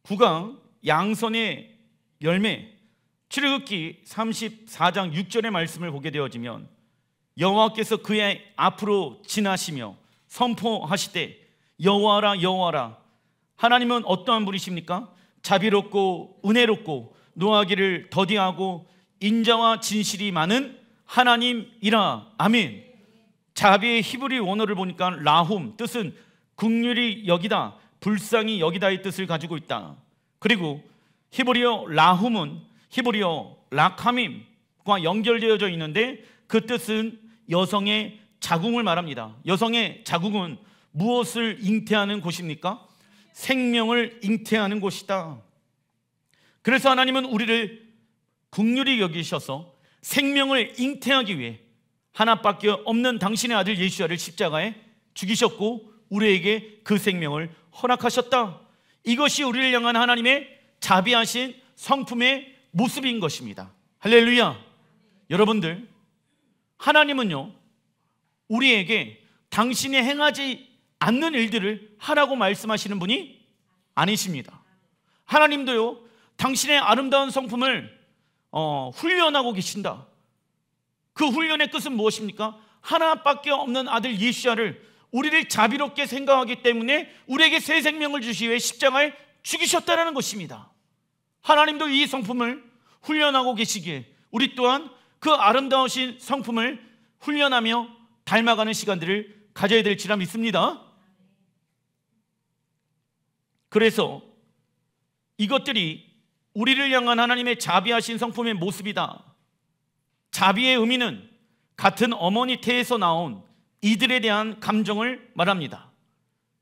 국왕 양선의 열매, 출애굽기 34장 6절의 말씀을 보게 되어지면 여호와께서 그의 앞으로 지나시며 선포하시되 여호와라 여호와라, 하나님은 어떠한 분이십니까? 자비롭고 은혜롭고 노하기를 더디하고 인자와 진실이 많은 하나님이라. 아멘. 자비의 히브리 원어를 보니까 라훔, 뜻은 긍휼히 여기다, 불쌍히 여기다의 뜻을 가지고 있다. 그리고 히브리어 라훔은 히브리어 락하밈과 연결되어져 있는데 그 뜻은 여성의 자궁을 말합니다. 여성의 자궁은 무엇을 잉태하는 곳입니까? 생명을 잉태하는 곳이다. 그래서 하나님은 우리를 긍휼히 여기셔서 생명을 잉태하기 위해 하나밖에 없는 당신의 아들 예수야를 십자가에 죽이셨고 우리에게 그 생명을 허락하셨다. 이것이 우리를 향한 하나님의 자비하신 성품의 모습인 것입니다. 할렐루야. 여러분들, 하나님은요 우리에게 당신이 행하지 않는 일들을 하라고 말씀하시는 분이 아니십니다. 하나님도요 당신의 아름다운 성품을 훈련하고 계신다. 그 훈련의 끝은 무엇입니까? 하나밖에 없는 아들 예수야를 우리를 자비롭게 생각하기 때문에 우리에게 새 생명을 주시기 위해 십자가에 죽이셨다는 것입니다. 하나님도 이 성품을 훈련하고 계시기에 우리 또한 그 아름다우신 성품을 훈련하며 닮아가는 시간들을 가져야 될지라 믿습니다. 그래서 이것들이 우리를 향한 하나님의 자비하신 성품의 모습이다. 자비의 의미는 같은 어머니 태에서 나온 이들에 대한 감정을 말합니다.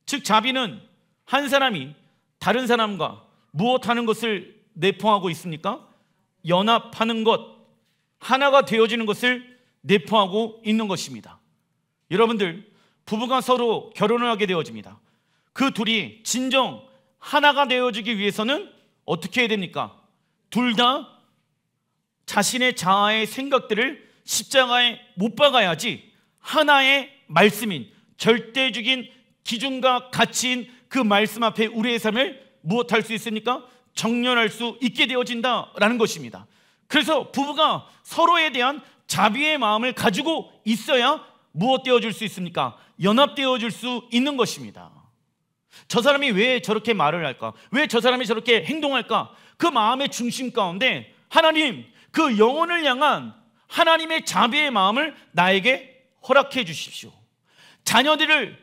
즉 자비는 한 사람이 다른 사람과 무엇하는 것을 내포하고 있습니까? 연합하는 것, 하나가 되어지는 것을 내포하고 있는 것입니다. 여러분들, 부부가 서로 결혼을 하게 되어집니다. 그 둘이 진정 하나가 되어지기 위해서는 어떻게 해야 됩니까? 둘 다 자신의 자아의 생각들을 십자가에 못 박아야지 하나의 말씀인 절대적인 기준과 가치인 그 말씀 앞에 우리의 삶을 무엇할 수 있습니까? 정렬할 수 있게 되어진다라는 것입니다. 그래서 부부가 서로에 대한 자비의 마음을 가지고 있어야 무엇 되어줄 수 있습니까? 연합되어줄 수 있는 것입니다. 저 사람이 왜 저렇게 말을 할까? 왜 저 사람이 저렇게 행동할까? 그 마음의 중심 가운데 하나님, 그 영혼을 향한 하나님의 자비의 마음을 나에게 허락해 주십시오. 자녀들을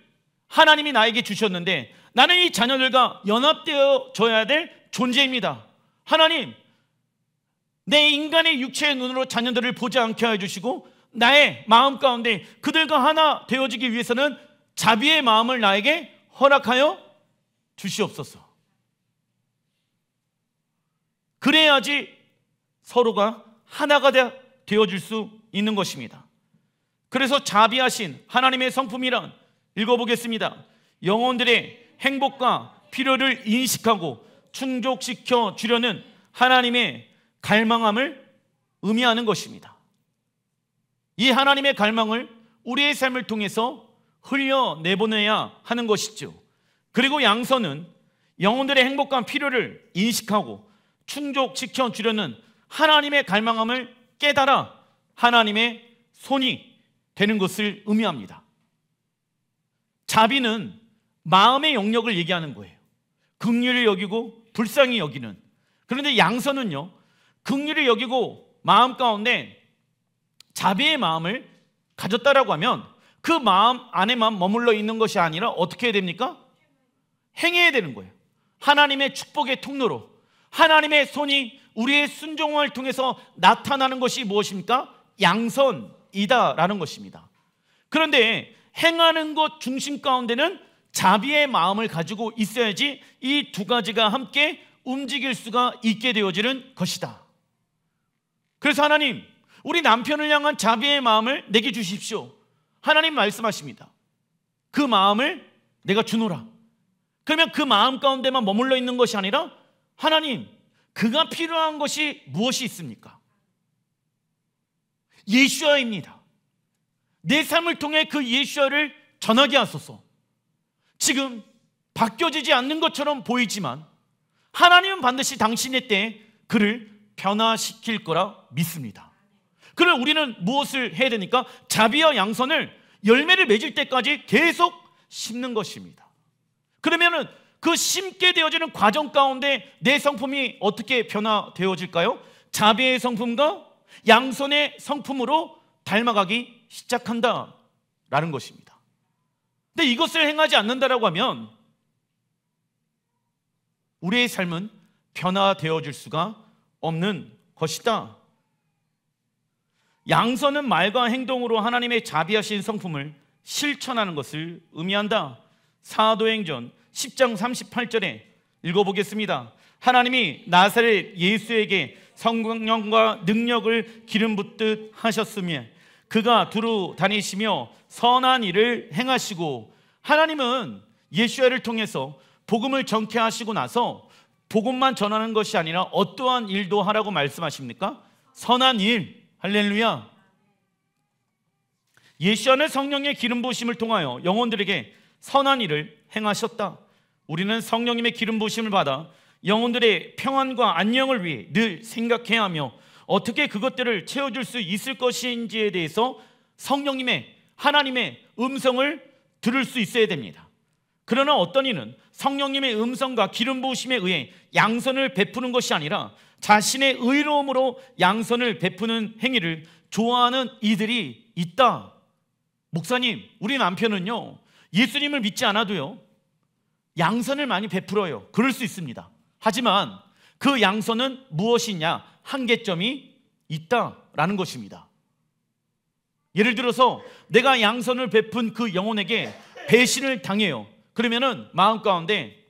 하나님이 나에게 주셨는데 나는 이 자녀들과 연합되어져야 될 존재입니다. 하나님, 내 인간의 육체의 눈으로 자녀들을 보지 않게 해주시고 나의 마음 가운데 그들과 하나 되어지기 위해서는 자비의 마음을 나에게 허락하여 주시옵소서. 그래야지 서로가 하나가 되어질 수 있는 것입니다. 그래서 자비하신 하나님의 성품이란, 읽어보겠습니다. 영혼들의 행복과 필요를 인식하고 충족시켜 주려는 하나님의 갈망함을 의미하는 것입니다. 이 하나님의 갈망을 우리의 삶을 통해서 흘려내보내야 하는 것이죠. 그리고 양선은 영혼들의 행복과 필요를 인식하고 충족시켜 주려는 하나님의 갈망함을 깨달아 하나님의 손이 되는 것을 의미합니다. 자비는 마음의 영역을 얘기하는 거예요. 긍휼히 여기고 불쌍히 여기는. 그런데 양선은요, 긍휼히 여기고 마음 가운데 자비의 마음을 가졌다라고 하면 그 마음 안에만 머물러 있는 것이 아니라 어떻게 해야 됩니까? 행해야 되는 거예요. 하나님의 축복의 통로로 하나님의 손이 우리의 순종을 통해서 나타나는 것이 무엇입니까? 양선이다라는 것입니다. 그런데 행하는 것 중심 가운데는 자비의 마음을 가지고 있어야지 이 두 가지가 함께 움직일 수가 있게 되어지는 것이다. 그래서 하나님, 우리 남편을 향한 자비의 마음을 내게 주십시오. 하나님 말씀하십니다. 그 마음을 내가 주노라. 그러면 그 마음 가운데만 머물러 있는 것이 아니라 하나님, 그가 필요한 것이 무엇이 있습니까? 예수야입니다. 내 삶을 통해 그 예수야를 전하게 하소서. 지금 바뀌어지지 않는 것처럼 보이지만 하나님은 반드시 당신의 때에 그를 변화시킬 거라 믿습니다. 그럼 우리는 무엇을 해야 되니까? 자비와 양선을 열매를 맺을 때까지 계속 심는 것입니다. 그러면은 그 심게 되어지는 과정 가운데 내 성품이 어떻게 변화되어질까요? 자비의 성품과 양선의 성품으로 닮아가기 시작한다라는 것입니다. 근데 이것을 행하지 않는다라고 하면 우리의 삶은 변화되어질 수가 없는 것이다. 양선은 말과 행동으로 하나님의 자비하신 성품을 실천하는 것을 의미한다. 사도행전 10장 38절에 읽어보겠습니다. 하나님이 나사렛 예수에게 성령과 능력을 기름 붓듯 하셨으며 그가 두루 다니시며 선한 일을 행하시고, 하나님은 예수야를 통해서 복음을 전케 하시고 나서 복음만 전하는 것이 아니라 어떠한 일도 하라고 말씀하십니까? 선한 일. 할렐루야. 예수야는 성령의 기름 부으심을 통하여 영혼들에게 선한 일을 행하셨다. 우리는 성령님의 기름 부으심을 받아 영혼들의 평안과 안녕을 위해 늘 생각해야 하며 어떻게 그것들을 채워줄 수 있을 것인지에 대해서 성령님의, 하나님의 음성을 들을 수 있어야 됩니다. 그러나 어떤 이는 성령님의 음성과 기름 부으심에 의해 양선을 베푸는 것이 아니라 자신의 의로움으로 양선을 베푸는 행위를 좋아하는 이들이 있다. 목사님, 우리 남편은요, 예수님을 믿지 않아도요, 양선을 많이 베풀어요. 그럴 수 있습니다. 하지만 그 양선은 무엇이냐? 한계점이 있다라는 것입니다. 예를 들어서 내가 양선을 베푼 그 영혼에게 배신을 당해요. 그러면은 마음 가운데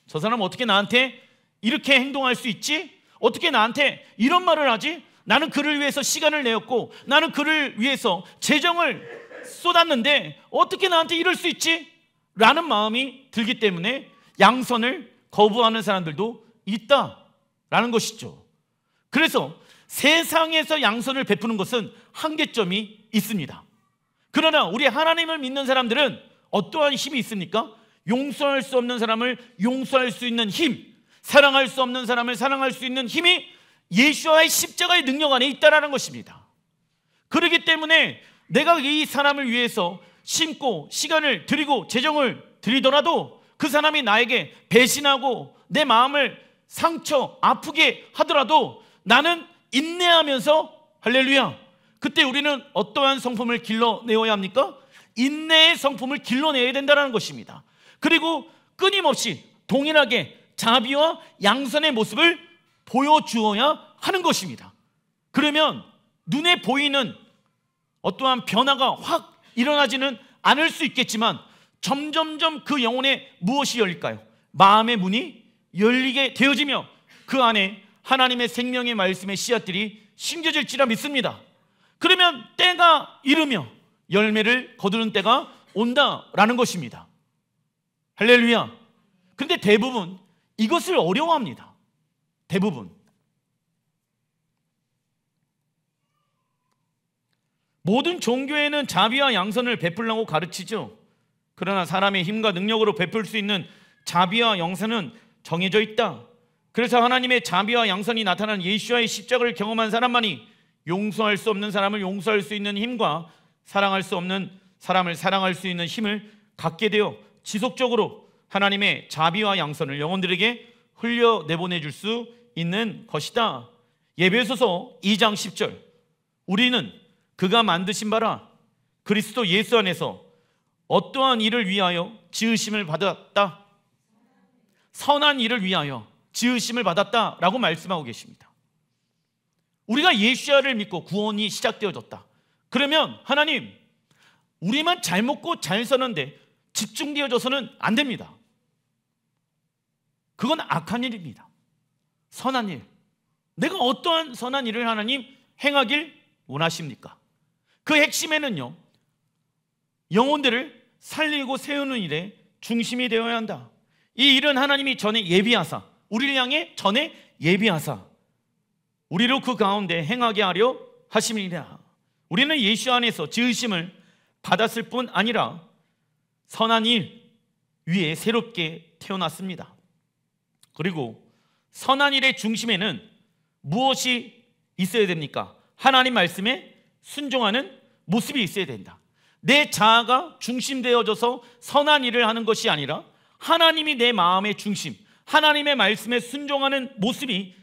저 사람 어떻게 나한테 이렇게 행동할 수 있지? 어떻게 나한테 이런 말을 하지? 나는 그를 위해서 시간을 내었고 나는 그를 위해서 재정을 쏟았는데 어떻게 나한테 이럴 수 있지? 라는 마음이 들기 때문에 양선을 거부하는 사람들도 있다라는 것이죠. 그래서 세상에서 양선을 베푸는 것은 한계점이 있습니다. 그러나 우리 하나님을 믿는 사람들은 어떠한 힘이 있습니까? 용서할 수 없는 사람을 용서할 수 있는 힘, 사랑할 수 없는 사람을 사랑할 수 있는 힘이 예수와의 십자가의 능력 안에 있다는 것입니다. 그렇기 때문에 내가 이 사람을 위해서 심고 시간을 들이고 재정을 들이더라도 그 사람이 나에게 배신하고 내 마음을 상처, 아프게 하더라도 나는 인내하면서, 할렐루야, 그때 우리는 어떠한 성품을 길러내어야 합니까? 인내의 성품을 길러내야 된다는 것입니다. 그리고 끊임없이 동일하게 자비와 양선의 모습을 보여주어야 하는 것입니다. 그러면 눈에 보이는 어떠한 변화가 확 일어나지는 않을 수 있겠지만 점점점 그 영혼에 무엇이 열릴까요? 마음의 문이 열리게 되어지며 그 안에 하나님의 생명의 말씀의 씨앗들이 심겨질지라 믿습니다. 그러면 때가 이르며 열매를 거두는 때가 온다라는 것입니다. 할렐루야. 그런데 대부분 이것을 어려워합니다. 대부분. 모든 종교에는 자비와 양선을 베풀라고 가르치죠. 그러나 사람의 힘과 능력으로 베풀 수 있는 자비와 양선은 정해져 있다. 그래서 하나님의 자비와 양선이 나타난 예수와의 십자가를 경험한 사람만이 용서할 수 없는 사람을 용서할 수 있는 힘과 사랑할 수 없는 사람을 사랑할 수 있는 힘을 갖게 되어 지속적으로 하나님의 자비와 양선을 영혼들에게 흘려내보내줄 수 있는 것이다. 에베소서 2장 10절, 우리는 그가 만드신 바라 그리스도 예수 안에서 어떠한 일을 위하여 지으심을 받았다. 선한 일을 위하여 지으심을 받았다라고 말씀하고 계십니다. 우리가 예수야를 믿고 구원이 시작되어졌다. 그러면 하나님, 우리만 잘 먹고 잘 사는데 집중되어져서는 안 됩니다. 그건 악한 일입니다. 선한 일, 내가 어떠한 선한 일을 하나님 행하길 원하십니까? 그 핵심에는요, 영혼들을 살리고 세우는 일에 중심이 되어야 한다. 이 일은 하나님이 전에 예비하사, 우리를 향해 전에 예비하사 우리로 그 가운데 행하게 하려 하심이라. 우리는 예수 안에서 지으심을 받았을 뿐 아니라 선한 일 위에 새롭게 태어났습니다. 그리고 선한 일의 중심에는 무엇이 있어야 됩니까? 하나님 말씀에 순종하는 모습이 있어야 된다. 내 자아가 중심되어져서 선한 일을 하는 것이 아니라 하나님이 내 마음의 중심, 하나님의 말씀에 순종하는 모습이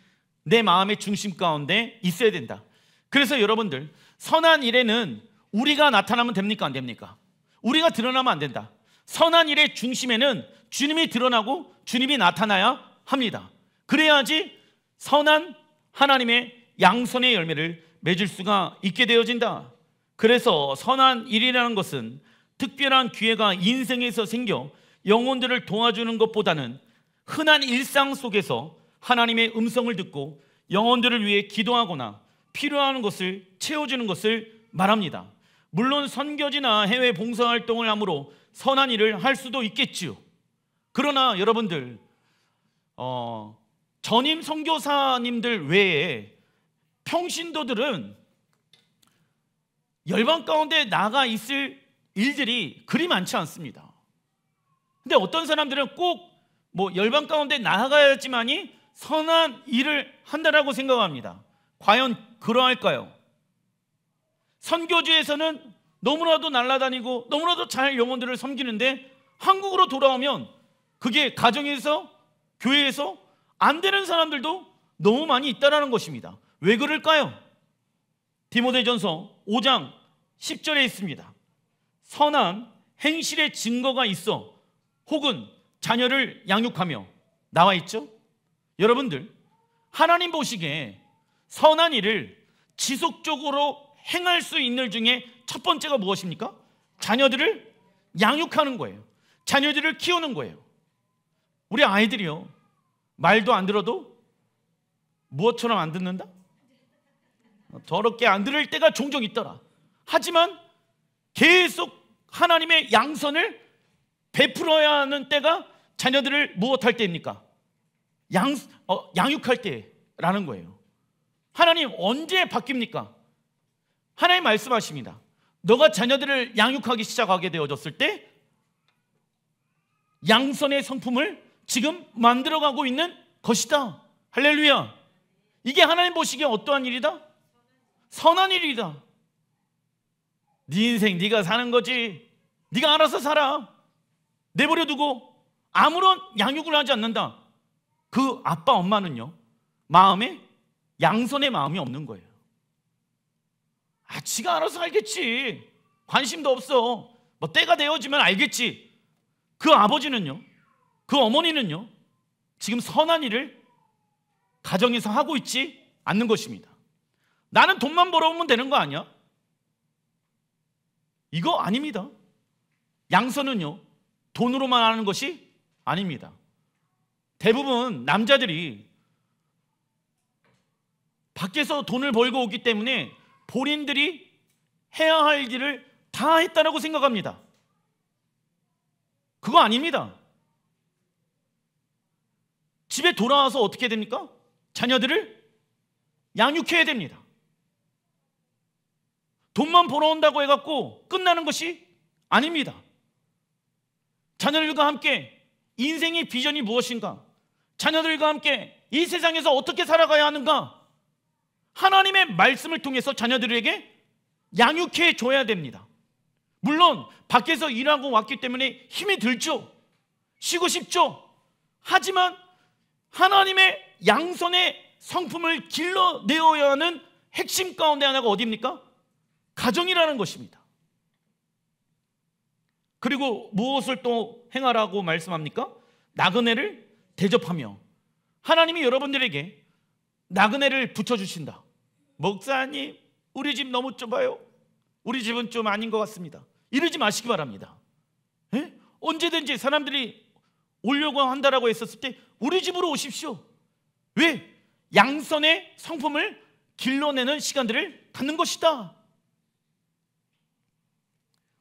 내 마음의 중심 가운데 있어야 된다. 그래서 여러분들, 선한 일에는 우리가 나타나면 됩니까? 안 됩니까? 우리가 드러나면 안 된다. 선한 일의 중심에는 주님이 드러나고 주님이 나타나야 합니다. 그래야지 선한 하나님의 양선의 열매를 맺을 수가 있게 되어진다. 그래서 선한 일이라는 것은 특별한 기회가 인생에서 생겨 영혼들을 도와주는 것보다는 흔한 일상 속에서 하나님의 음성을 듣고 영혼들을 위해 기도하거나 필요한 것을 채워주는 것을 말합니다. 물론 선교지나 해외 봉사활동을 함으로 선한 일을 할 수도 있겠지요. 그러나 여러분들, 전임 선교사님들 외에 평신도들은 열방 가운데 나가 있을 일들이 그리 많지 않습니다. 근데 어떤 사람들은 꼭 열방 가운데 나아가야지만이 선한 일을 한다라고 생각합니다. 과연 그러할까요? 선교지에서는 너무나도 날아다니고 너무나도 잘 영혼들을 섬기는데 한국으로 돌아오면 그게 가정에서, 교회에서 안 되는 사람들도 너무 많이 있다라는 것입니다. 왜 그럴까요? 디모데전서 5장 10절에 있습니다. 선한 행실의 증거가 있어 혹은 자녀를 양육하며 나와 있죠? 여러분들, 하나님 보시기에 선한 일을 지속적으로 행할 수 있는 일 중에 첫 번째가 무엇입니까? 자녀들을 양육하는 거예요. 자녀들을 키우는 거예요. 우리 아이들이요, 말도 안 들어도 무엇처럼 안 듣는다? 더럽게 안 들을 때가 종종 있더라. 하지만 계속 하나님의 양선을 베풀어야 하는 때가 자녀들을 무엇할 때입니까? 양육할 때라는 거예요. 하나님 언제 바뀝니까? 하나님 말씀하십니다. 너가 자녀들을 양육하기 시작하게 되어졌을 때 양선의 성품을 지금 만들어가고 있는 것이다. 할렐루야. 이게 하나님 보시기에 어떠한 일이다? 선한 일이다. 네 인생 네가 사는 거지. 네가 알아서 살아. 내버려 두고 아무런 양육을 하지 않는다. 그 아빠 엄마는요, 마음에 양선의 마음이 없는 거예요. 지가 알아서 알겠지. 관심도 없어. 때가 되어지면 알겠지. 그 아버지는요, 그 어머니는요, 지금 선한 일을 가정에서 하고 있지 않는 것입니다. 나는 돈만 벌어오면 되는 거 아니야? 이거 아닙니다. 양선은요, 돈으로만 하는 것이 아닙니다. 대부분 남자들이 밖에서 돈을 벌고 오기 때문에 본인들이 해야 할 일을 다 했다라고 생각합니다. 그거 아닙니다. 집에 돌아와서 어떻게 됩니까? 자녀들을 양육해야 됩니다. 돈만 벌어온다고 해갖고 끝나는 것이 아닙니다. 자녀들과 함께 인생의 비전이 무엇인가? 자녀들과 함께 이 세상에서 어떻게 살아가야 하는가? 하나님의 말씀을 통해서 자녀들에게 양육해 줘야 됩니다. 물론 밖에서 일하고 왔기 때문에 힘이 들죠. 쉬고 싶죠. 하지만 하나님의 양선의 성품을 길러내어야 하는 핵심 가운데 하나가 어디입니까? 가정이라는 것입니다. 그리고 무엇을 또 행하라고 말씀합니까? 나그네를 대접하며. 하나님이 여러분들에게 나그네를 붙여주신다. 목사님, 우리 집 너무 좁아요. 우리 집은 좀 아닌 것 같습니다. 이러지 마시기 바랍니다. 언제든지 사람들이 오려고 한다라고 했었을 때 우리 집으로 오십시오. 왜? 양선의 성품을 길러내는 시간들을 갖는 것이다.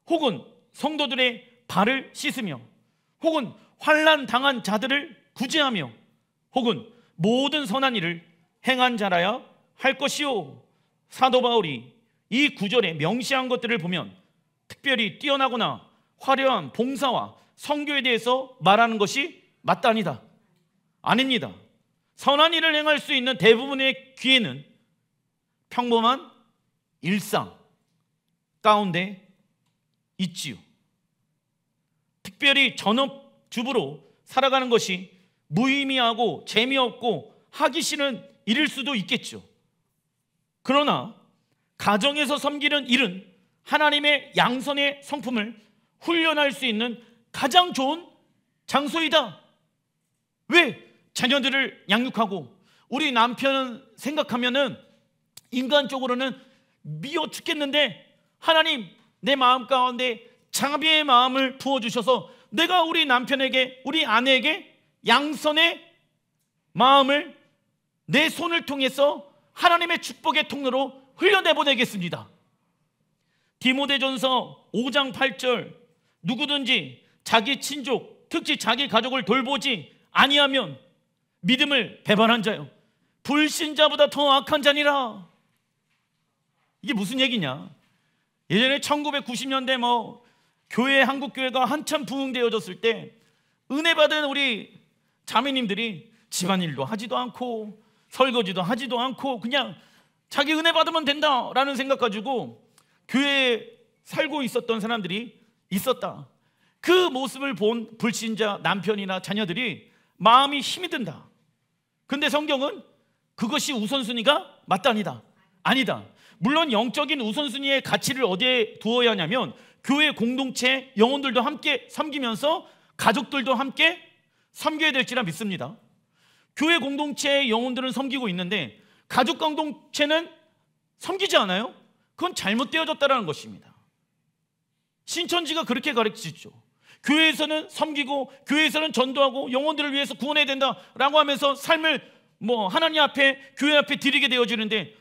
혹은 성도들의 발을 씻으며, 혹은 환난 당한 자들을 구제하며, 혹은 모든 선한 일을 행한 자라야 할 것이요. 사도 바울이 이 구절에 명시한 것들을 보면 특별히 뛰어나거나 화려한 봉사와 선교에 대해서 말하는 것이 맞다 아니다? 아닙니다. 선한 일을 행할 수 있는 대부분의 기회는 평범한 일상 가운데 있지요. 특별히 전업주부로 살아가는 것이 무의미하고 재미없고 하기 싫은 일일 수도 있겠죠. 그러나 가정에서 섬기는 일은 하나님의 양선의 성품을 훈련할 수 있는 가장 좋은 장소이다. 왜? 자녀들을 양육하고 우리 남편은 생각하면은 인간적으로는 미워 죽겠는데 하나님 내 마음 가운데 자비의 마음을 부어주셔서 내가 우리 남편에게, 우리 아내에게 양선의 마음을 내 손을 통해서 하나님의 축복의 통로로 흘려내보내겠습니다. 디모데전서 5장 8절, 누구든지 자기 친족, 특히 자기 가족을 돌보지 아니하면 믿음을 배반한 자요, 불신자보다 더 악한 자니라. 이게 무슨 얘기냐? 예전에 1990년대 교회, 한국교회가 한참 부흥되어졌을 때 은혜 받은 우리 자매님들이 집안일도 하지도 않고 설거지도 하지도 않고 그냥 자기 은혜 받으면 된다라는 생각 가지고 교회에 살고 있었던 사람들이 있었다. 그 모습을 본 불신자 남편이나 자녀들이 마음이 힘이 든다. 근데 성경은 그것이 우선순위가 맞다니다. 아니다. 물론 영적인 우선순위의 가치를 어디에 두어야 하냐면 교회 공동체 영혼들도 함께 섬기면서 가족들도 함께 섬겨야 될지라 믿습니다. 교회 공동체의 영혼들은 섬기고 있는데 가족 공동체는 섬기지 않아요? 그건 잘못되어졌다는 것입니다. 신천지가 그렇게 가르치죠. 교회에서는 섬기고 교회에서는 전도하고 영혼들을 위해서 구원해야 된다라고 하면서 삶을 하나님 앞에, 교회 앞에 드리게 되어지는데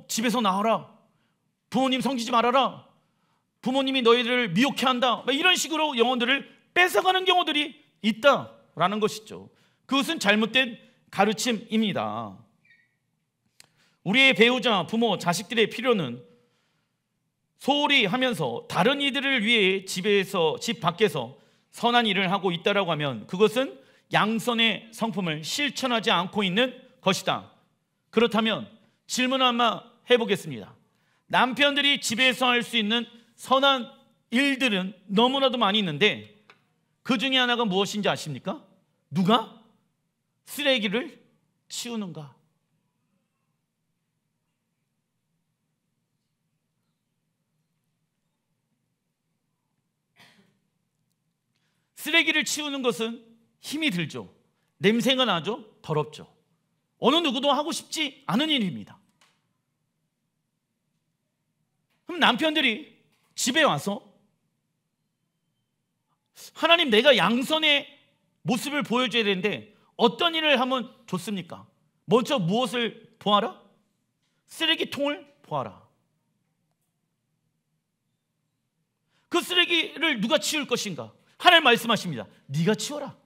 집에서 나와라, 부모님 섬기지 말아라, 부모님이 너희들을 미혹해 한다, 이런 식으로 영혼들을 뺏어가는 경우들이 있다라는 것이죠. 그것은 잘못된 가르침입니다. 우리의 배우자, 부모, 자식들의 필요는 소홀히 하면서 다른 이들을 위해 집 밖에서 선한 일을 하고 있다라고 하면 그것은 양선의 성품을 실천하지 않고 있는 것이다. 그렇다면 질문 하나 해보겠습니다. 남편들이 집에서 할 수 있는 선한 일들은 너무나도 많이 있는데 그 중에 하나가 무엇인지 아십니까? 누가? 쓰레기를 치우는가? 쓰레기를 치우는 것은 힘이 들죠. 냄새가 나죠. 더럽죠. 어느 누구도 하고 싶지 않은 일입니다. 그럼 남편들이 집에 와서 하나님, 내가 양선의 모습을 보여줘야 되는데 어떤 일을 하면 좋습니까? 먼저 무엇을 보아라? 쓰레기통을 보아라. 그 쓰레기를 누가 치울 것인가? 하나님 말씀하십니다. 네가 치워라.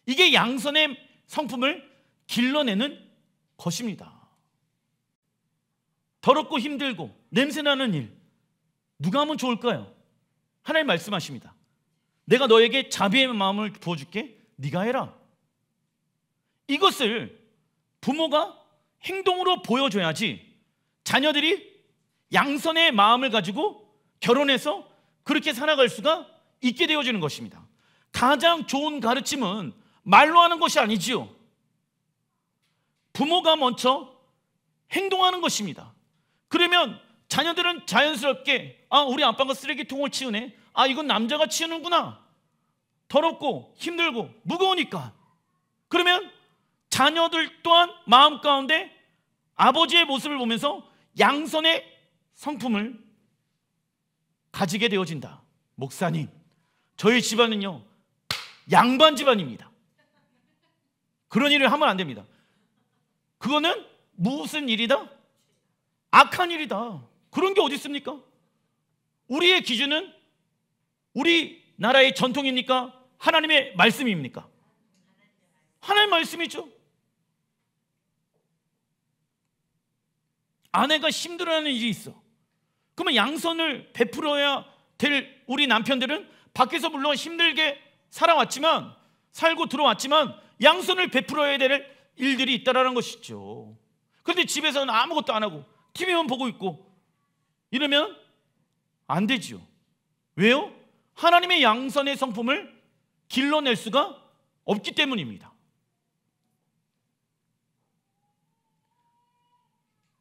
이게 양선의 성품을 길러내는 것입니다. 더럽고 힘들고 냄새나는 일 누가 하면 좋을까요? 하나님 말씀하십니다. 내가 너에게 자비의 마음을 부어줄게. 네가 해라. 이것을 부모가 행동으로 보여줘야지 자녀들이 양선의 마음을 가지고 결혼해서 그렇게 살아갈 수가 있게 되어지는 것입니다. 가장 좋은 가르침은 말로 하는 것이 아니지요. 부모가 먼저 행동하는 것입니다. 그러면 자녀들은 자연스럽게 우리 아빠가 쓰레기통을 치우네. 이건 남자가 치우는구나. 더럽고 힘들고 무거우니까. 그러면 자녀들 또한 마음 가운데 아버지의 모습을 보면서 양선의 성품을 가지게 되어진다. 목사님, 저희 집안은요 양반 집안입니다. 그런 일을 하면 안 됩니다. 그거는 무슨 일이다? 악한 일이다. 그런 게 어디 있습니까? 우리의 기준은 우리나라의 전통입니까? 하나님의 말씀입니까? 하나님의 말씀이죠. 아내가 힘들어하는 일이 있어. 그러면 양선을 베풀어야 될 우리 남편들은 밖에서 물론 힘들게 살고 들어왔지만 양손을 베풀어야 될 일들이 있다라는 것이죠. 그런데 집에서는 아무것도 안 하고 TV만 보고 있고 이러면 안 되지요. 왜요? 하나님의 양선의 성품을 길러낼 수가 없기 때문입니다.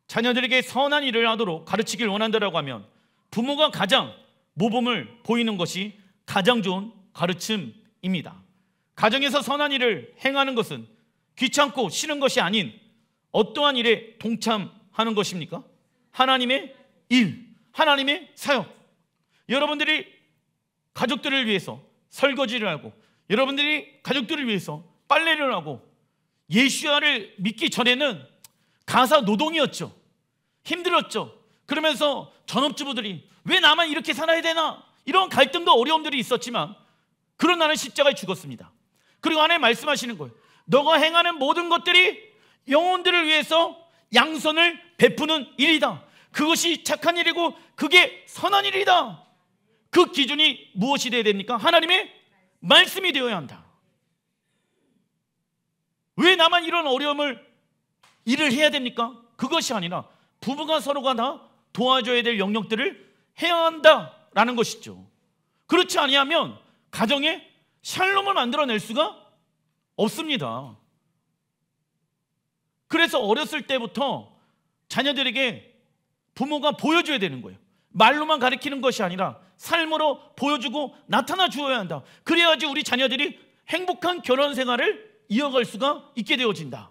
자녀들에게 선한 일을 하도록 가르치길 원한다고 하면 부모가 가장 모범을 보이는 것이 가장 좋은 가르침입니다. 가정에서 선한 일을 행하는 것은 귀찮고 싫은 것이 아닌 어떠한 일에 동참하는 것입니까? 하나님의 일, 하나님의 사역. 여러분들이 가족들을 위해서 설거지를 하고, 여러분들이 가족들을 위해서 빨래를 하고, 예수야를 믿기 전에는 가사 노동이었죠. 힘들었죠. 그러면서 전업주부들이 왜 나만 이렇게 살아야 되나, 이런 갈등도 어려움들이 있었지만 그런 나는 십자가에 죽었습니다. 그리고 하나님 말씀하시는 거예요. 너가 행하는 모든 것들이 영혼들을 위해서 양선을 베푸는 일이다. 그것이 착한 일이고 그게 선한 일이다. 그 기준이 무엇이 되어야 됩니까? 하나님의 말씀이 되어야 한다. 왜 나만 이런 일을 해야 됩니까? 그것이 아니라 부부가 서로가 다 도와줘야 될 영역들을 해야 한다라는 것이죠. 그렇지 아니하면 가정에 샬롬을 만들어낼 수가 없습니다. 그래서 어렸을 때부터 자녀들에게 부모가 보여줘야 되는 거예요. 말로만 가르치는 것이 아니라 삶으로 보여주고 나타나 주어야 한다. 그래야지 우리 자녀들이 행복한 결혼 생활을 이어갈 수가 있게 되어진다.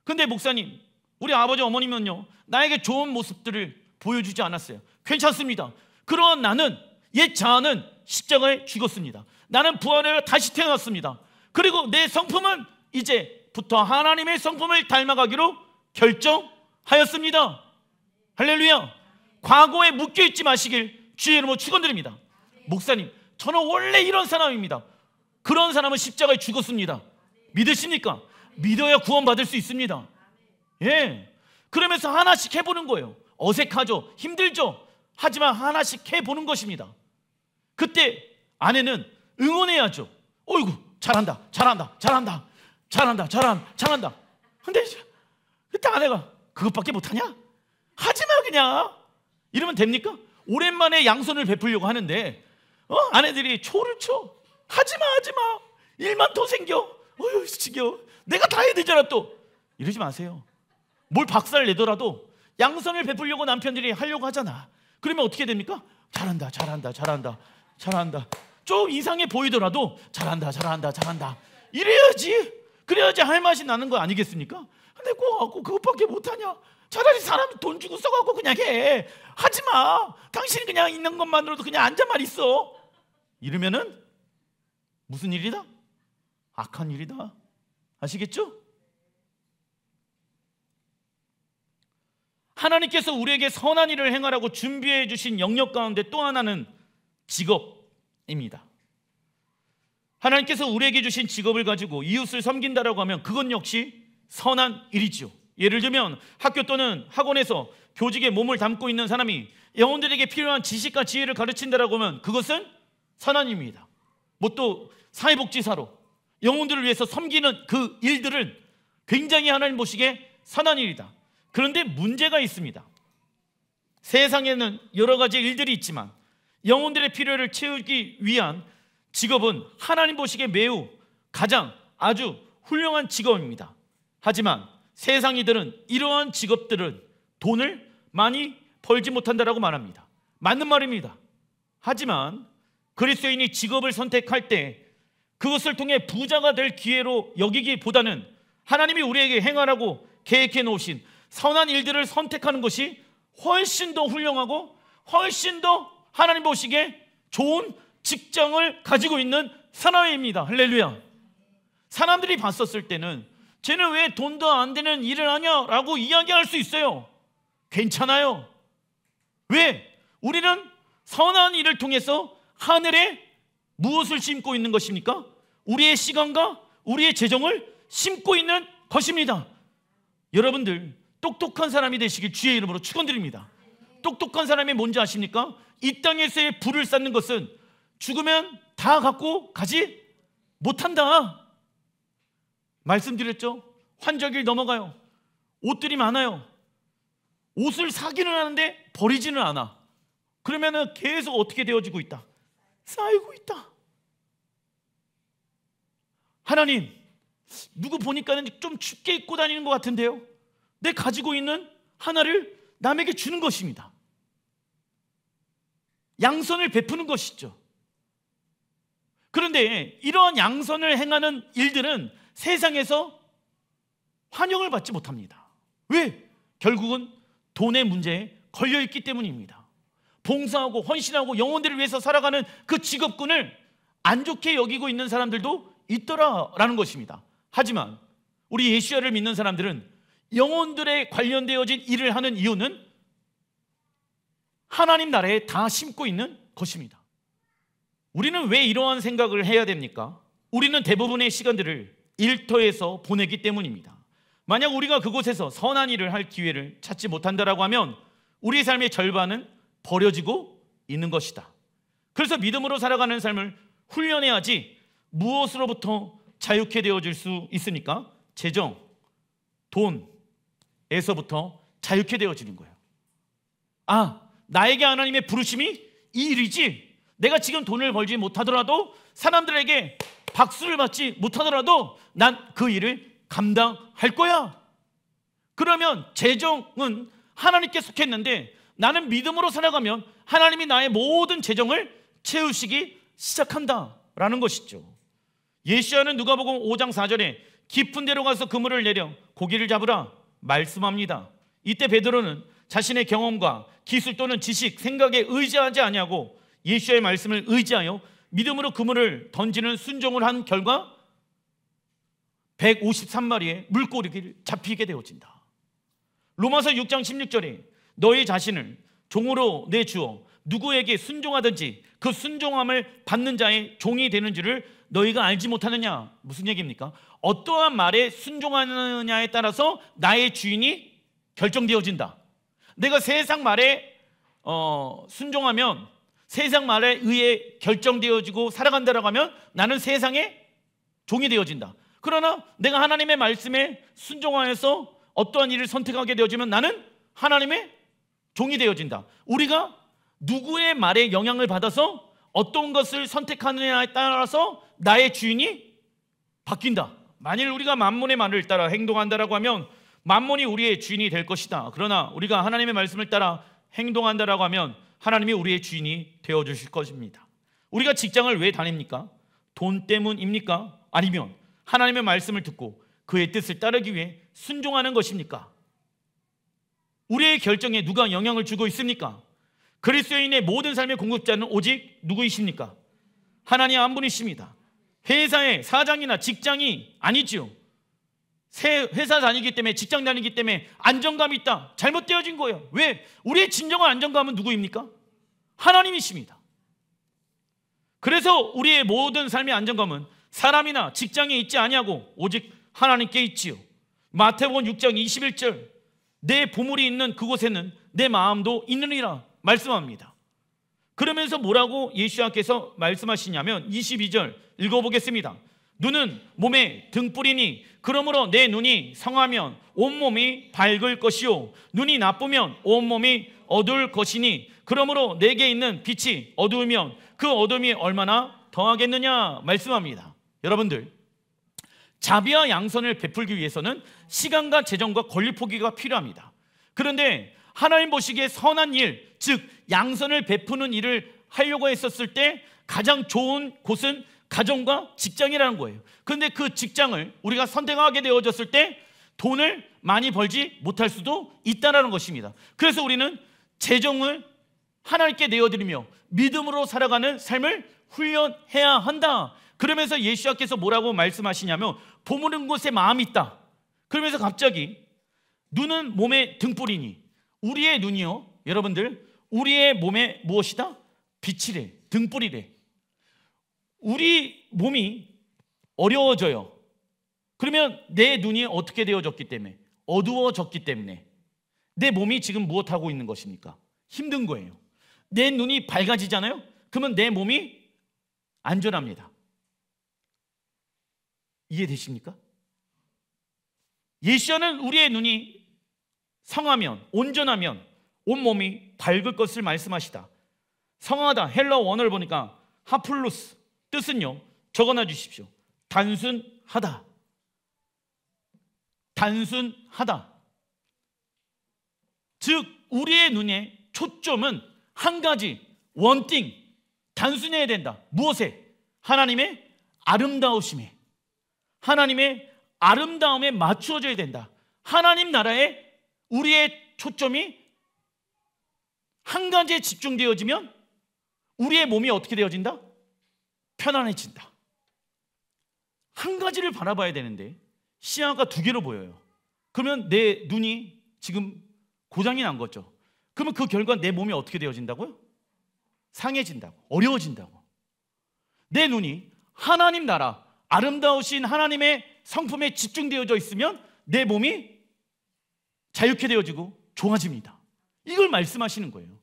근데 목사님, 우리 아버지 어머님은요, 나에게 좋은 모습들을 보여주지 않았어요. 괜찮습니다. 그러한 나는, 옛 자아는 십자가에 죽었습니다. 나는 부활하여 다시 태어났습니다. 그리고 내 성품은 이제부터 하나님의 성품을 닮아가기로 결정하였습니다. 할렐루야. 과거에 묶여있지 마시길 주의 이름으로 축원드립니다. 목사님, 저는 원래 이런 사람입니다. 그런 사람은 십자가에 죽었습니다. 믿으십니까? 믿어야 구원받을 수 있습니다. 예. 그러면서 하나씩 해보는 거예요. 어색하죠, 힘들죠. 하지만 하나씩 해보는 것입니다. 그때 아내는 응원해야죠. 어이구, 잘한다. 근데 그때 아내가 그것밖에 못하냐? 하지마 그냥. 이러면 됩니까? 오랜만에 양손을 베풀려고 하는데 아내들이 초를 쳐. 하지마. 일만 더 생겨. 어휴, 지겨워. 내가 다 해야 되잖아 또. 이러지 마세요. 뭘 박살 내더라도 양손을 베풀려고 남편들이 하려고 하잖아. 그러면 어떻게 됩니까? 잘한다. 좀 이상해 보이더라도 잘한다. 이래야지. 그래야지 할 맛이 나는 거 아니겠습니까? 근데 꼭 그것밖에 못하냐? 차라리 사람 돈 주고 써갖고 그냥 해. 하지마. 당신 그냥 있는 것만으로도 그냥 앉아만 있어. 이러면은 무슨 일이다? 악한 일이다. 아시겠죠? 하나님께서 우리에게 선한 일을 행하라고 준비해 주신 영역 가운데 또 하나는 직업입니다. 하나님께서 우리에게 주신 직업을 가지고 이웃을 섬긴다라고 하면 그건 역시 선한 일이죠. 예를 들면 학교 또는 학원에서 교직에 몸을 담고 있는 사람이 영혼들에게 필요한 지식과 지혜를 가르친다라고 하면 그것은 선한 일입니다. 뭐 또 사회복지사로 영혼들을 위해서 섬기는 그 일들은 굉장히 하나님 보시기에 선한 일이다. 그런데 문제가 있습니다. 세상에는 여러 가지 일들이 있지만 영혼들의 필요를 채우기 위한 직업은 하나님 보시기에 매우 가장 아주 훌륭한 직업입니다. 하지만 세상 이들은 이러한 직업들은 돈을 많이 벌지 못한다라고 말합니다. 맞는 말입니다. 하지만 그리스도인이 직업을 선택할 때 그것을 통해 부자가 될 기회로 여기기보다는 하나님이 우리에게 행하라고 계획해 놓으신 선한 일들을 선택하는 것이 훨씬 더 훌륭하고 훨씬 더 하나님 보시기에 좋은 직장을 가지고 있는 사람입니다. 할렐루야. 사람들이 봤었을 때는 쟤는 왜 돈도 안 되는 일을 하냐라고 이야기할 수 있어요. 괜찮아요. 왜? 우리는 선한 일을 통해서 하늘에 무엇을 심고 있는 것입니까? 우리의 시간과 우리의 재정을 심고 있는 것입니다. 여러분들 똑똑한 사람이 되시길 주의 이름으로 축원드립니다. 똑똑한 사람이 뭔지 아십니까? 이 땅에서의 부를 쌓는 것은 죽으면 다 갖고 가지 못한다. 말씀드렸죠? 환절기를 넘어가요. 옷들이 많아요. 옷을 사기는 하는데 버리지는 않아. 그러면은 계속 어떻게 되어지고 있다? 쌓이고 있다. 하나님, 누구 보니까는 좀 춥게 입고 다니는 것 같은데요, 내 가지고 있는 하나를 남에게 주는 것입니다. 양선을 베푸는 것이죠. 그런데 이러한 양선을 행하는 일들은 세상에서 환영을 받지 못합니다. 왜? 결국은 돈의 문제에 걸려있기 때문입니다. 봉사하고 헌신하고 영혼들을 위해서 살아가는 그 직업군을 안 좋게 여기고 있는 사람들도 있더라라는 것입니다. 하지만 우리 예수야를 믿는 사람들은 영혼들에 관련되어진 일을 하는 이유는 하나님 나라에 다 심고 있는 것입니다. 우리는 왜 이러한 생각을 해야 됩니까? 우리는 대부분의 시간들을 일터에서 보내기 때문입니다. 만약 우리가 그곳에서 선한 일을 할 기회를 찾지 못한다라고 하면 우리의 삶의 절반은 버려지고 있는 것이다. 그래서 믿음으로 살아가는 삶을 훈련해야지 무엇으로부터 자유케 되어질 수 있으니까 재정, 돈에서부터 자유케 되어지는 거예요. 아, 나에게 하나님의 부르심이 이 일이지. 내가 지금 돈을 벌지 못하더라도, 사람들에게 박수를 받지 못하더라도 난 그 일을 감당할 거야. 그러면 재정은 하나님께 속했는데 나는 믿음으로 살아가면 하나님이 나의 모든 재정을 채우시기 시작한다라는 것이죠. 예수야는 누가복음 5장 4절에 깊은 데로 가서 그물을 내려 고기를 잡으라 말씀합니다. 이때 베드로는 자신의 경험과 기술 또는 지식, 생각에 의지하지 아니하고 예수야의 말씀을 의지하여 믿음으로 그물을 던지는 순종을 한 결과 153마리의 물고기를 잡히게 되어진다. 로마서 6장 16절에 너희 자신을 종으로 내주어 누구에게 순종하든지 그 순종함을 받는 자의 종이 되는 줄을 너희가 알지 못하느냐. 무슨 얘기입니까? 어떠한 말에 순종하느냐에 따라서 나의 주인이 결정되어진다. 내가 세상 말에 순종하면, 세상 말에 의해 결정되어지고 살아간다라고 하면 나는 세상의 종이 되어진다. 그러나 내가 하나님의 말씀에 순종하여서 어떠한 일을 선택하게 되어지면 나는 하나님의 종이 되어진다. 우리가 누구의 말에 영향을 받아서 어떤 것을 선택하느냐에 따라서 나의 주인이 바뀐다. 만일 우리가 만몬의 말을 따라 행동한다라고 하면 만몬이 우리의 주인이 될 것이다. 그러나 우리가 하나님의 말씀을 따라 행동한다라고 하면 하나님이 우리의 주인이 되어주실 것입니다. 우리가 직장을 왜 다닙니까? 돈 때문입니까? 아니면 하나님의 말씀을 듣고 그의 뜻을 따르기 위해 순종하는 것입니까? 우리의 결정에 누가 영향을 주고 있습니까? 그리스도인의 모든 삶의 공급자는 오직 누구이십니까? 하나님 한 분이십니다. 회사의 사장이나 직장이 아니죠. 회사 다니기 때문에, 직장 다니기 때문에 안정감이 있다. 잘못되어진 거예요. 왜? 우리의 진정한 안정감은 누구입니까? 하나님이십니다. 그래서 우리의 모든 삶의 안정감은 사람이나 직장에 있지 아니하고 오직 하나님께 있지요. 마태복음 6장 21절 내 보물이 있는 그곳에는 내 마음도 있느니라 말씀합니다. 그러면서 뭐라고 예수님께서 말씀하시냐면 22절 읽어보겠습니다. 눈은 몸의 등불이니 그러므로 내 눈이 성하면 온몸이 밝을 것이요 눈이 나쁘면 온몸이 어두울 것이니 그러므로 내게 있는 빛이 어두우면 그 어둠이 얼마나 더하겠느냐 말씀합니다. 여러분들, 자비와 양선을 베풀기 위해서는 시간과 재정과 권리 포기가 필요합니다. 그런데 하나님 보시기에 선한 일, 즉 양선을 베푸는 일을 하려고 했었을 때 가장 좋은 곳은 가정과 직장이라는 거예요. 그런데 그 직장을 우리가 선택하게 되어졌을 때 돈을 많이 벌지 못할 수도 있다는 것입니다. 그래서 우리는 재정을 하나님께 내어드리며 믿음으로 살아가는 삶을 훈련해야 한다. 그러면서 예수님께서 뭐라고 말씀하시냐면 보무는 곳에 마음이 있다. 그러면서 갑자기 눈은 몸의 등불이니, 우리의 눈이요, 여러분들, 우리의 몸에 무엇이다? 빛이래, 등불이래. 우리 몸이 어려워져요. 그러면 내 눈이 어떻게 되어졌기 때문에? 어두워졌기 때문에 내 몸이 지금 무엇하고 있는 것입니까? 힘든 거예요. 내 눈이 밝아지잖아요. 그러면 내 몸이 안전합니다. 이해되십니까? 예수와는 우리의 눈이 성하면, 온전하면 온몸이 밝을 것을 말씀하시다. 성하다, 헬라어 원어를 보니까 하플루스, 뜻은요, 적어놔 주십시오. 단순하다. 단순하다. 즉 우리의 눈의 초점은 한 가지, 원띵, 단순해야 된다. 무엇에? 하나님의 아름다우심에, 하나님의 아름다움에 맞추어져야 된다. 하나님 나라에 우리의 초점이 한 가지에 집중되어지면 우리의 몸이 어떻게 되어진다? 편안해진다. 한 가지를 바라봐야 되는데 시야가 두 개로 보여요. 그러면 내 눈이 지금 고장이 난 거죠. 그러면 그 결과 내 몸이 어떻게 되어진다고요? 상해진다고, 어려워진다고. 내 눈이 하나님 나라, 아름다우신 하나님의 성품에 집중되어져 있으면 내 몸이 자유케 되어지고 좋아집니다. 이걸 말씀하시는 거예요.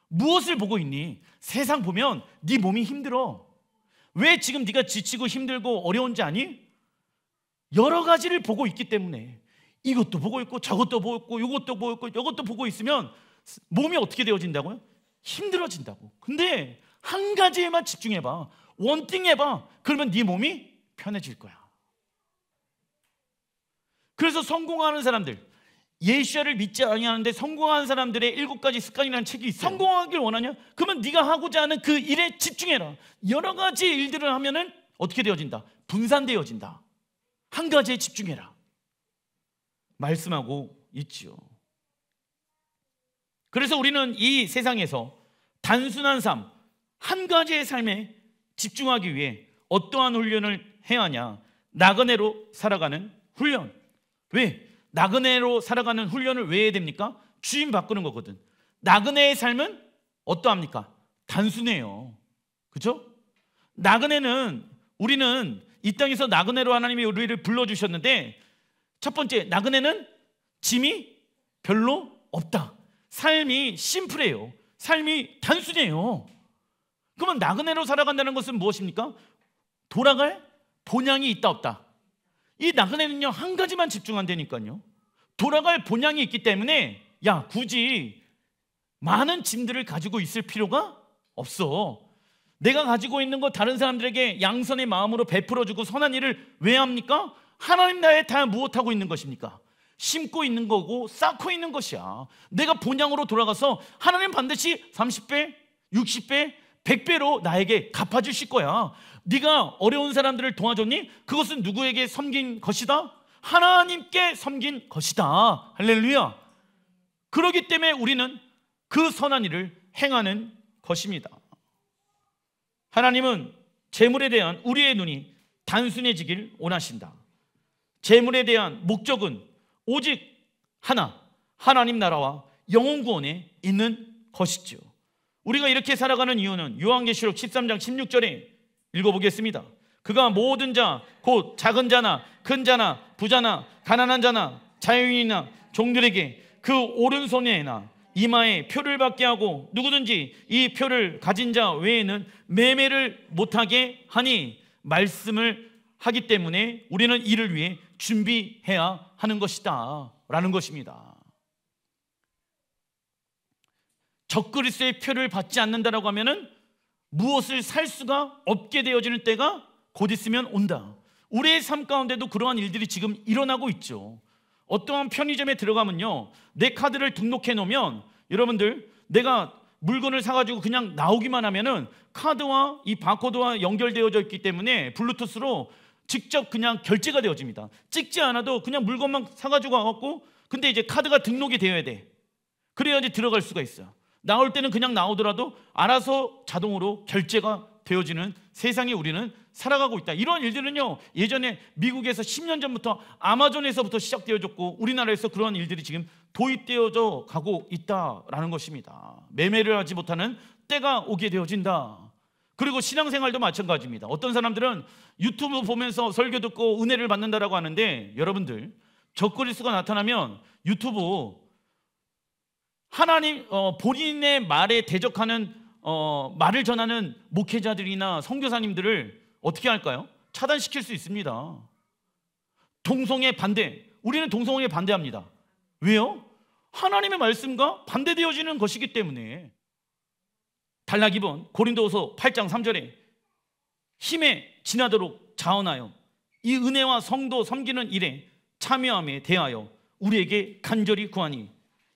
무엇을 보고 있니? 세상 보면 네 몸이 힘들어. 왜 지금 네가 지치고 힘들고 어려운지 아니? 여러 가지를 보고 있기 때문에. 이것도 보고 있고 저것도 보고 있고 이것도 보고 있고 이것도 보고 있으면 몸이 어떻게 되어진다고요? 힘들어진다고. 근데 한 가지에만 집중해봐. 원띵해봐. 그러면 네 몸이 편해질 거야. 그래서 성공하는 사람들, 예수를 믿지 아니하는데 성공하는 사람들의 7가지 습관이라는 책이 있어요. 성공하길 원하냐? 그러면 네가 하고자 하는 그 일에 집중해라. 여러 가지 일들을 하면은 어떻게 되어진다? 분산되어진다. 한 가지에 집중해라 말씀하고 있지요. 그래서 우리는 이 세상에서 단순한 삶, 한 가지의 삶에 집중하기 위해 어떠한 훈련을 해야 하냐? 나그네로 살아가는 훈련. 왜? 나그네로 살아가는 훈련을 왜 해야 됩니까? 주인 바꾸는 거거든. 나그네의 삶은 어떠합니까? 단순해요. 그렇죠? 나그네는, 우리는 이 땅에서 나그네로 하나님이 우리를 불러주셨는데, 첫 번째, 나그네는 짐이 별로 없다. 삶이 심플해요. 삶이 단순해요. 그러면 나그네로 살아간다는 것은 무엇입니까? 돌아갈 본향이 있다 없다. 이 나그네는요, 한 가지만 집중한다니까요. 돌아갈 본향이 있기 때문에 야, 굳이 많은 짐들을 가지고 있을 필요가 없어. 내가 가지고 있는 거 다른 사람들에게 양선의 마음으로 베풀어주고 선한 일을 왜 합니까? 하나님 나라에 다 무엇하고 있는 것입니까? 심고 있는 거고 쌓고 있는 것이야. 내가 본향으로 돌아가서 하나님 반드시 30배, 60배, 100배로 나에게 갚아주실 거야. 네가 어려운 사람들을 도와줬니? 그것은 누구에게 섬긴 것이다? 하나님께 섬긴 것이다. 할렐루야. 그렇기 때문에 우리는 그 선한 일을 행하는 것입니다. 하나님은 재물에 대한 우리의 눈이 단순해지길 원하신다. 재물에 대한 목적은 오직 하나, 하나님 나라와 영혼 구원에 있는 것이죠. 우리가 이렇게 살아가는 이유는 요한계시록 13장 16절에 읽어보겠습니다. 그가 모든 자, 곧 작은 자나 큰 자나 부자나 가난한 자나 자유인이나 종들에게 그 오른손에나 이마에 표를 받게 하고 누구든지 이 표를 가진 자 외에는 매매를 못하게 하니 말씀을 하기 때문에 우리는 이를 위해 준비해야 하는 것이다 라는 것입니다. 적그리스도의 표를 받지 않는다라고 하면은 무엇을 살 수가 없게 되어지는 때가 곧 있으면 온다. 우리의 삶 가운데도 그러한 일들이 지금 일어나고 있죠. 어떠한 편의점에 들어가면요, 내 카드를 등록해 놓으면 여러분들, 내가 물건을 사가지고 그냥 나오기만 하면은 카드와 이 바코드와 연결되어져 있기 때문에 블루투스로 직접 그냥 결제가 되어집니다. 찍지 않아도 그냥 물건만 사가지고 와갖고, 근데 이제 카드가 등록이 되어야 돼. 그래야지 들어갈 수가 있어요. 나올 때는 그냥 나오더라도 알아서 자동으로 결제가 되어지는 세상에 우리는 살아가고 있다. 이런 일들은요, 예전에 미국에서 10년 전부터 아마존에서부터 시작되어졌고 우리나라에서 그런 일들이 지금 도입되어져 가고 있다라는 것입니다. 매매를 하지 못하는 때가 오게 되어진다. 그리고 신앙생활도 마찬가지입니다. 어떤 사람들은 유튜브 보면서 설교 듣고 은혜를 받는다라고 하는데, 여러분들, 적그리스도가 나타나면 유튜브 하나님 본인의 말에 대적하는 말을 전하는 목회자들이나 선교사님들을 어떻게 할까요? 차단시킬 수 있습니다. 동성애 반대. 우리는 동성애에 반대합니다. 왜요? 하나님의 말씀과 반대되어지는 것이기 때문에. 단락 2번 고린도후서 8장 3절에 힘에 지나도록 자원하여 이 은혜와 성도 섬기는 일에 참여함에 대하여 우리에게 간절히 구하니.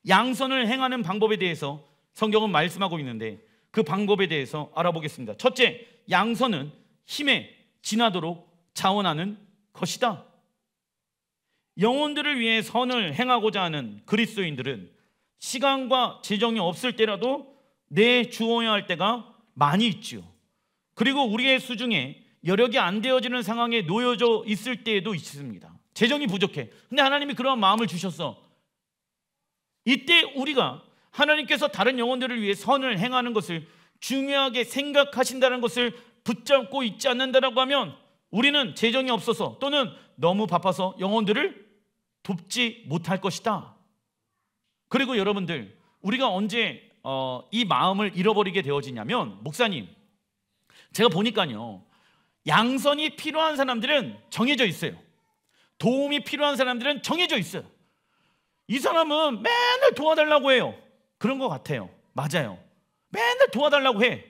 양선을 행하는 방법에 대해서 성경은 말씀하고 있는데 그 방법에 대해서 알아보겠습니다. 첫째, 양선은 힘에 지나도록 자원하는 것이다. 영혼들을 위해 선을 행하고자 하는 그리스도인들은 시간과 재정이 없을 때라도 내주어야 할 때가 많이 있지요. 그리고 우리의 수중에 여력이 안 되어지는 상황에 놓여져 있을 때에도 있습니다. 재정이 부족해. 근데 하나님이 그런 마음을 주셨어. 이때 우리가 하나님께서 다른 영혼들을 위해 선을 행하는 것을 중요하게 생각하신다는 것을 붙잡고 있지 않는다라고 하면 우리는 재정이 없어서 또는 너무 바빠서 영혼들을 돕지 못할 것이다. 그리고 여러분들, 우리가 언제 이 마음을 잃어버리게 되어지냐면, 목사님, 제가 보니까요, 양선이 필요한 사람들은 정해져 있어요. 도움이 필요한 사람들은 정해져 있어요. 이 사람은 맨날 도와달라고 해요. 그런 것 같아요. 맞아요. 맨날 도와달라고 해.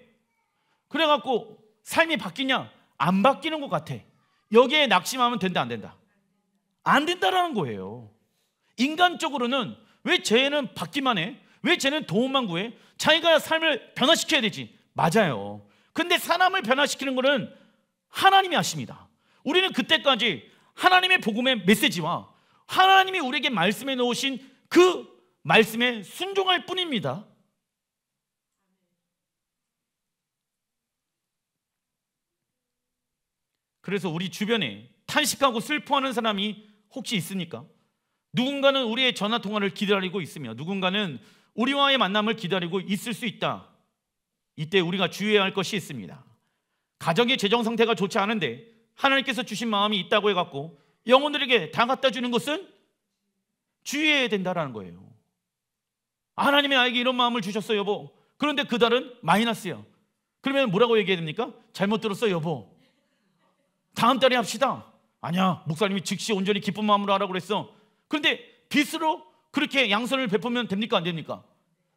그래갖고 삶이 바뀌냐? 안 바뀌는 것 같아. 여기에 낙심하면 된다, 안 된다? 안 된다라는 거예요. 인간적으로는 왜 쟤는 받기만 해? 왜 쟤는 도움만 구해? 자기가 삶을 변화시켜야 되지. 맞아요. 근데 사람을 변화시키는 거는 하나님이 하십니다. 우리는 그때까지 하나님의 복음의 메시지와 하나님이 우리에게 말씀해 놓으신 그 말씀에 순종할 뿐입니다. 그래서 우리 주변에 탄식하고 슬퍼하는 사람이 혹시 있습니까? 누군가는 우리의 전화 통화를 기다리고 있으며 누군가는 우리와의 만남을 기다리고 있을 수 있다. 이때 우리가 주의해야 할 것이 있습니다. 가정의 재정 상태가 좋지 않은데 하나님께서 주신 마음이 있다고 해갖고 영혼들에게 다 갖다 주는 것은 주의해야 된다는 거예요. 하나님이 나에게 이런 마음을 주셨어, 여보. 그런데 그 달은 마이너스야. 그러면 뭐라고 얘기해야 됩니까? 잘못 들었어, 여보. 다음 달에 합시다. 아니야, 목사님이 즉시 온전히 기쁜 마음으로 하라고 그랬어. 그런데 빚으로 그렇게 양선을 베푸면 됩니까, 안 됩니까?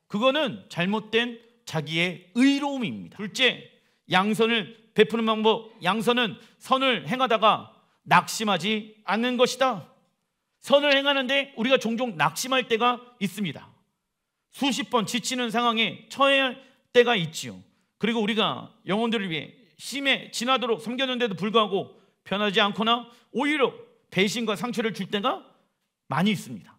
그거는 잘못된 자기의 의로움입니다. 둘째, 양선을 베푸는 방법. 양선은 선을 행하다가 낙심하지 않는 것이다. 선을 행하는데 우리가 종종 낙심할 때가 있습니다. 수십 번 지치는 상황에 처해야 할 때가 있지요. 그리고 우리가 영혼들을 위해 심해 지나도록 섬겼는데도 불구하고 변하지 않거나 오히려 배신과 상처를 줄 때가 많이 있습니다.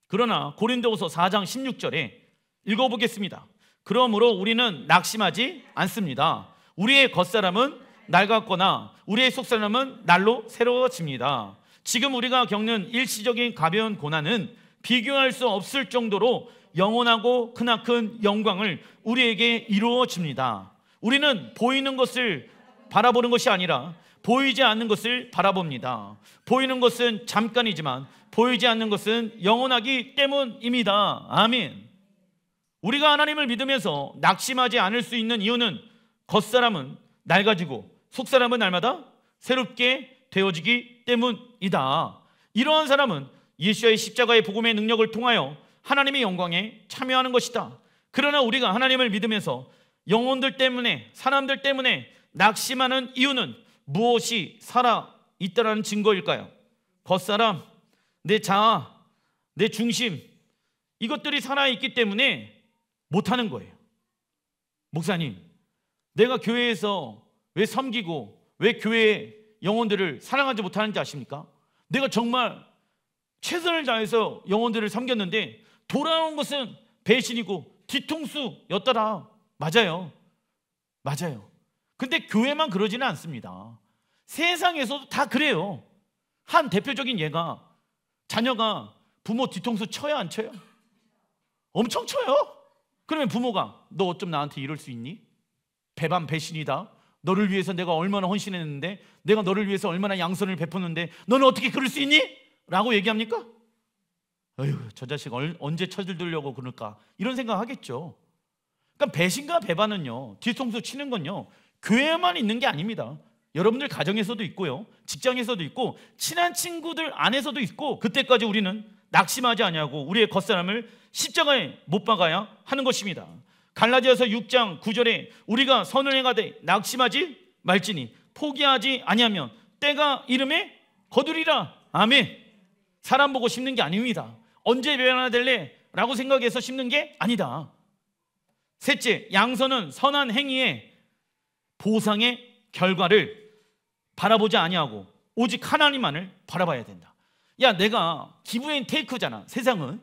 그러나 고린도후서 4장 16절에 읽어보겠습니다. 그러므로 우리는 낙심하지 않습니다. 우리의 겉사람은 낡았거나 우리의 속사람은 날로 새로워집니다. 지금 우리가 겪는 일시적인 가벼운 고난은 비교할 수 없을 정도로 영원하고 크나큰 영광을 우리에게 이루어집니다. 우리는 보이는 것을 바라보는 것이 아니라 보이지 않는 것을 바라봅니다. 보이는 것은 잠깐이지만 보이지 않는 것은 영원하기 때문입니다. 아멘. 우리가 하나님을 믿으면서 낙심하지 않을 수 있는 이유는 겉사람은 낡아지고 속사람은 날마다 새롭게 되어지기 때문이다. 이러한 사람은 예수의 십자가의 복음의 능력을 통하여 하나님의 영광에 참여하는 것이다. 그러나 우리가 하나님을 믿으면서 영혼들 때문에, 사람들 때문에 낙심하는 이유는 무엇이 살아있다는 증거일까요? 겉사람, 내 자아, 내 중심, 이것들이 살아있기 때문에 못하는 거예요. 목사님, 내가 교회에서 왜 섬기고 왜 교회의 영혼들을 사랑하지 못하는지 아십니까? 내가 정말 최선을 다해서 영혼들을 섬겼는데 돌아온 것은 배신이고 뒤통수였더라. 맞아요. 맞아요. 근데 교회만 그러지는 않습니다. 세상에서도 다 그래요. 한 대표적인 예가, 자녀가 부모 뒤통수 쳐요, 안 쳐요? 엄청 쳐요. 그러면 부모가 너 어쩜 나한테 이럴 수 있니? 배반 배신이다. 너를 위해서 내가 얼마나 헌신했는데, 내가 너를 위해서 얼마나 양선을 베푸는데 너는 어떻게 그럴 수 있니? 라고 얘기합니까? 어휴, 저 자식 언제 쳐들려고 그럴까, 이런 생각 하겠죠. 그러니까 배신과 배반은요, 뒤통수 치는 건요, 교회에만 있는 게 아닙니다. 여러분들 가정에서도 있고요, 직장에서도 있고, 친한 친구들 안에서도 있고, 그때까지 우리는 낙심하지 아니하고 우리의 겉사람을 십자가에 못 박아야 하는 것입니다. 갈라디아서 6장 9절에 우리가 선을 행하되 낙심하지 말지니 포기하지 아니하면 때가 이름에 거두리라. 아멘. 사람 보고 심는 게 아닙니다. 언제 변화될래? 라고 생각해서 심는 게 아니다. 셋째, 양선은 선한 행위의 보상의 결과를 바라보지 아니하고 오직 하나님만을 바라봐야 된다. 야, 내가 기브 앤 테이크잖아. 세상은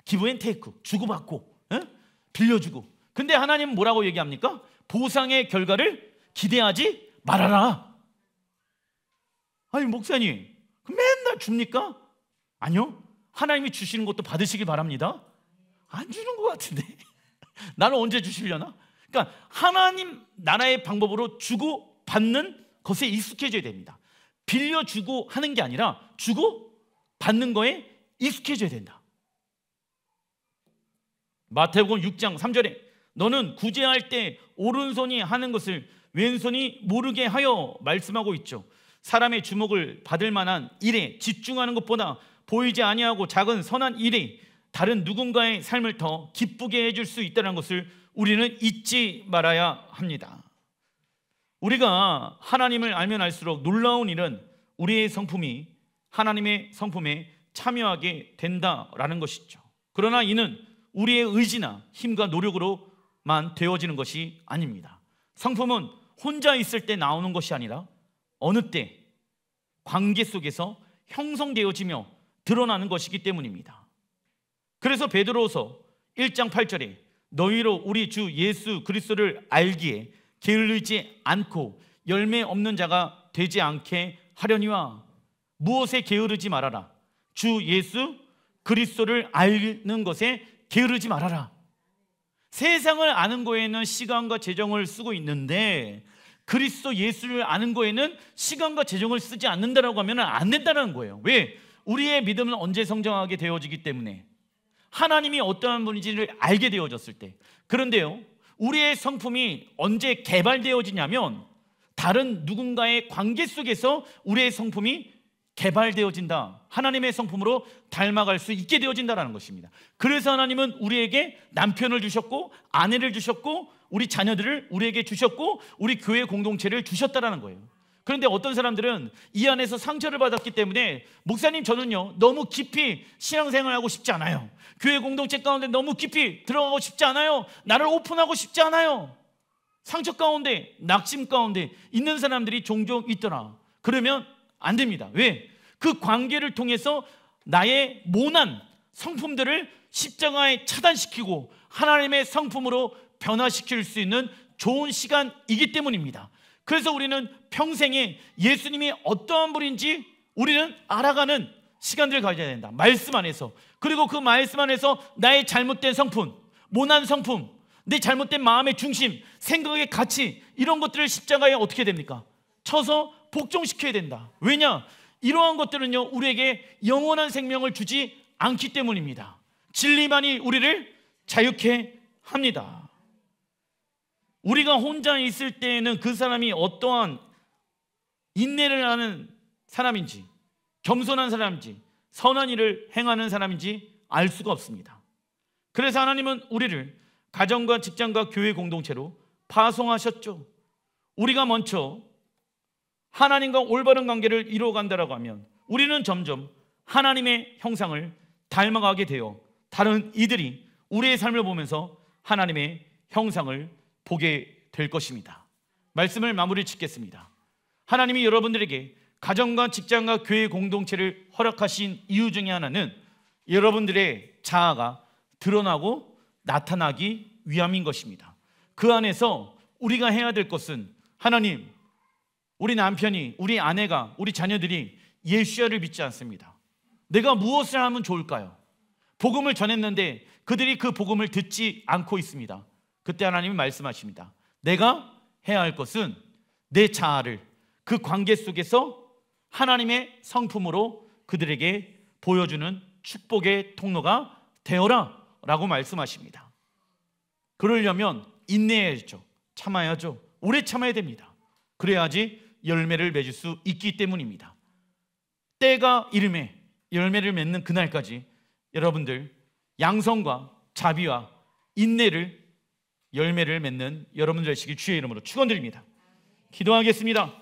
기브 앤 테이크, 주고받고 빌려주고. 근데 하나님은 뭐라고 얘기합니까? 보상의 결과를 기대하지 말아라. 아니, 목사님 맨날 줍니까? 아니요, 하나님이 주시는 것도 받으시길 바랍니다. 안 주는 것 같은데 나는 언제 주시려나? 그러니까 하나님 나라의 방법으로 주고 받는 것에 익숙해져야 됩니다. 빌려주고 하는 게 아니라 주고 받는 거에 익숙해져야 된다. 마태복음 6장 3절에 너는 구제할 때 오른손이 하는 것을 왼손이 모르게 하여 말씀하고 있죠. 사람의 주목을 받을 만한 일에 집중하는 것보다 보이지 아니하고 작은 선한 일이 다른 누군가의 삶을 더 기쁘게 해줄 수 있다는 것을 우리는 잊지 말아야 합니다. 우리가 하나님을 알면 알수록 놀라운 일은 우리의 성품이 하나님의 성품에 참여하게 된다라는 것이죠. 그러나 이는 우리의 의지나 힘과 노력으로만 되어지는 것이 아닙니다. 성품은 혼자 있을 때 나오는 것이 아니라 어느 때 관계 속에서 형성되어지며 드러나는 것이기 때문입니다. 그래서 베드로서 1장 8절에 너희로 우리 주 예수 그리스도를 알기에 게으르지 않고 열매 없는 자가 되지 않게 하려니와 무엇에 게으르지 말아라. 주 예수 그리스도를 아는 것에 게으르지 말아라. 세상을 아는 거에는 시간과 재정을 쓰고 있는데 그리스도 예수를 아는 거에는 시간과 재정을 쓰지 않는다라고 하면 안 된다는 거예요. 왜? 우리의 믿음은 언제 성장하게 되어지기 때문에 하나님이 어떠한 분인지를 알게 되어졌을 때. 그런데요, 우리의 성품이 언제 개발되어지냐면 다른 누군가의 관계 속에서 우리의 성품이 개발되어진다. 하나님의 성품으로 닮아갈 수 있게 되어진다는 것입니다. 그래서 하나님은 우리에게 남편을 주셨고 아내를 주셨고 우리 자녀들을 우리에게 주셨고 우리 교회 공동체를 주셨다는 거예요. 그런데 어떤 사람들은 이 안에서 상처를 받았기 때문에 목사님 저는요 너무 깊이 신앙생활하고 싶지 않아요. 교회 공동체 가운데 너무 깊이 들어가고 싶지 않아요. 나를 오픈하고 싶지 않아요. 상처 가운데 낙심 가운데 있는 사람들이 종종 있더라. 그러면 안 됩니다. 왜? 그 관계를 통해서 나의 모난 성품들을 십자가에 차단시키고 하나님의 성품으로 변화시킬 수 있는 좋은 시간이기 때문입니다. 그래서 우리는 평생에 예수님이 어떠한 분인지 우리는 알아가는 시간들을 가져야 된다. 말씀 안에서. 그리고 그 말씀 안에서 나의 잘못된 성품, 모난 성품, 내 잘못된 마음의 중심, 생각의 가치, 이런 것들을 십자가에 어떻게 됩니까? 쳐서 복종시켜야 된다. 왜냐? 이러한 것들은요 우리에게 영원한 생명을 주지 않기 때문입니다. 진리만이 우리를 자유케 합니다. 우리가 혼자 있을 때에는 그 사람이 어떠한 인내를 하는 사람인지, 겸손한 사람인지, 선한 일을 행하는 사람인지 알 수가 없습니다. 그래서 하나님은 우리를 가정과 직장과 교회 공동체로 파송하셨죠. 우리가 먼저 하나님과 올바른 관계를 이루어간다라고 하면 우리는 점점 하나님의 형상을 닮아가게 되어 다른 이들이 우리의 삶을 보면서 하나님의 형상을 보게 될 것입니다. 말씀을 마무리 짓겠습니다. 하나님이 여러분들에게 가정과 직장과 교회 공동체를 허락하신 이유 중에 하나는 여러분들의 자아가 드러나고 나타나기 위함인 것입니다. 그 안에서 우리가 해야 될 것은 하나님, 우리 남편이, 우리 아내가, 우리 자녀들이 예수야를 믿지 않습니다. 내가 무엇을 하면 좋을까요? 복음을 전했는데 그들이 그 복음을 듣지 않고 있습니다. 그때 하나님이 말씀하십니다. 내가 해야 할 것은 내 자아를 그 관계 속에서 하나님의 성품으로 그들에게 보여주는 축복의 통로가 되어라 라고 말씀하십니다. 그러려면 인내해야죠. 참아야죠. 오래 참아야 됩니다. 그래야지 열매를 맺을 수 있기 때문입니다. 때가 이름에 열매를 맺는 그날까지 여러분들 양성과 자비와 인내를 열매를 맺는 여러분들 되시길 주의 이름으로 축원드립니다. 기도하겠습니다.